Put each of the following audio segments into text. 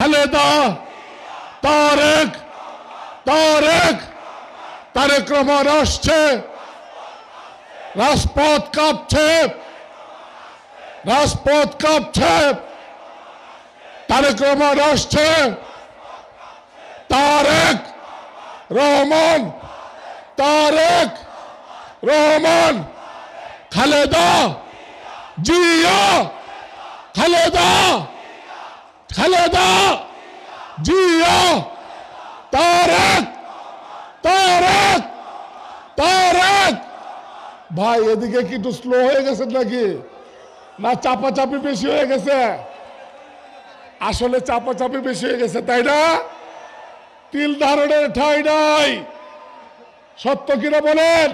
খালেদা, তারেক রহমান আসছে, রাজপথ কাঁপছে, তারেক রহমান আসছে, তারেক রহমান, খালেদা জিয়া, খালেদা জিয়া, তারেক ভাই এদিকে কি একটু স্লো হয়ে গেছে নাকি, না চাপাচাপি বেশি হয়ে গেছে? আসলে চাপাচাপি বেশি হয়ে গেছে, তাই না? তিল ধারণের ঠাঁই নাই, সত্য কিনা বলেন?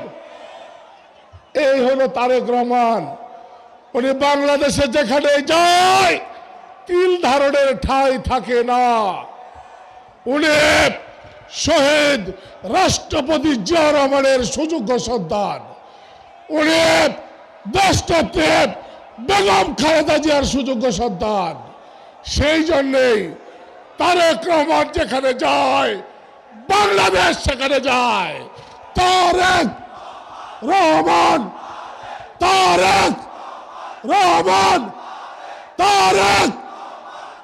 এই হলো তারেক রহমান। উনি বাংলাদেশে যেখানে যায় তিল ধারণের ঠাঁই থাকে না। উনি শহীদ রাষ্ট্রপতি জিয়া রহমানের সুযোগ্য সন্তান, উনি দেশটাতে বেগম খালেদা জিয়ার সুযোগ্য সন্তান। সেই জন্যেই তারেক রহমান যেখানে যায় বাংলাদেশ সেখানে যায়। তারেক রহমান,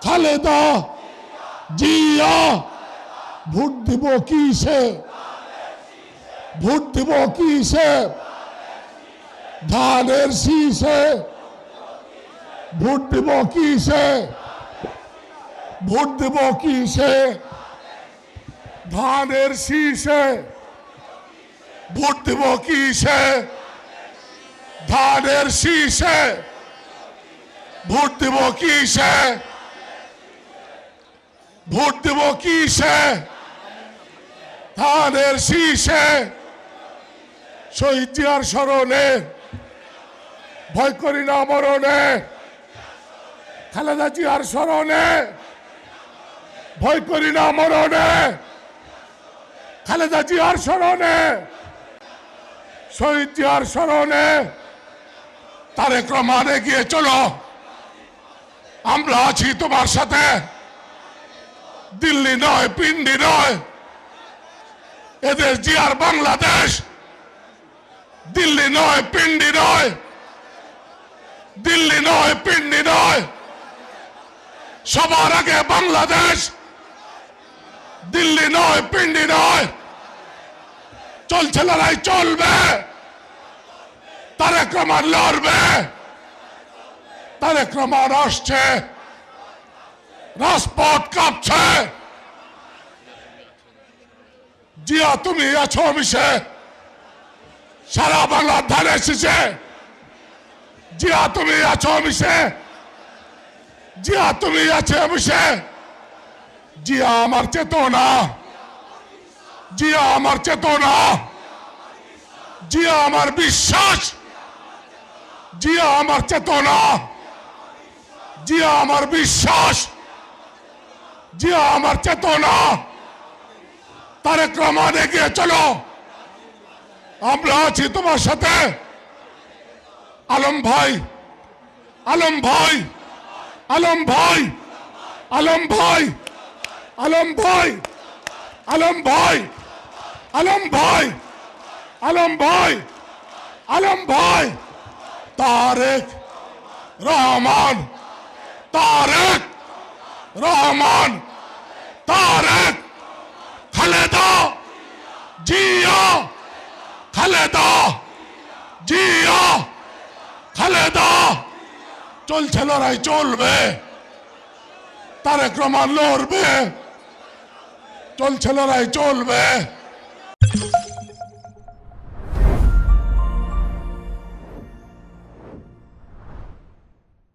খালেদা জিয়া। ভোট দিব কিসে? ধানের শীষে। ভোট দিব কিসে? ধানের শীষে। ভোট দিব কিসে? ধানের শীষে। ভোট দিব কিসে? ধানের শীষে। শহীদ জিয়ার স্মরণে, ভয় করি না মরণে। খালেদা জিয়ার স্মরণে, ভয় করি না মরণে। খালেদা জিয়ার স্মরণে, শহীদ জিয়ার স্মরণে। তারেক রহমান এগিয়ে চলো, আমরা আছি তোমার সাথে। দিল্লি নয়, পিন্ডি নয়, এদেশ জিয়ার বাংলাদেশ। দিল্লি নয়, পিন্ডি নয়, সবার আগে বাংলাদেশ। দিল্লি নয়, পিন্ডি নয়। চলছে লড়াই, চলবে। তারেক রহমান লড়বে। তারেক রহমান আসছে, রাজপথ কাঁপছে। জিয়া তুমি আছো মিশে, সারা বাংলার ধারে এসেছে। জিয়া তুমি আছো মিশে, জিয়া তুমি আছে মিশে। জিয়া আমার চেতনা, জিয়া আমার চেতনা, জিয়া আমার বিশ্বাস, জিয়া আমার চেতনা, জিয়া আমার বিশ্বাস, জিয়া আমার চেতনা। তারেক রহমান এগিয়ে চলো, আমরা আছি তোমার সাথে। আলম ভাই, আলম ভাই, আলম ভাই, আলম ভাই, আলম ভাই, আলম ভাই, আলম ভাই, আলম ভাই, আলম ভাই। তারেক রহমান, তারেক রহমান, তারেক। খালেদা জিয়া, খালেদা জিয়া, খালেদা। চলছে লড়াই, চলবে। তারেক রহমান লড়বে। চলছে লড়াই, চলবে।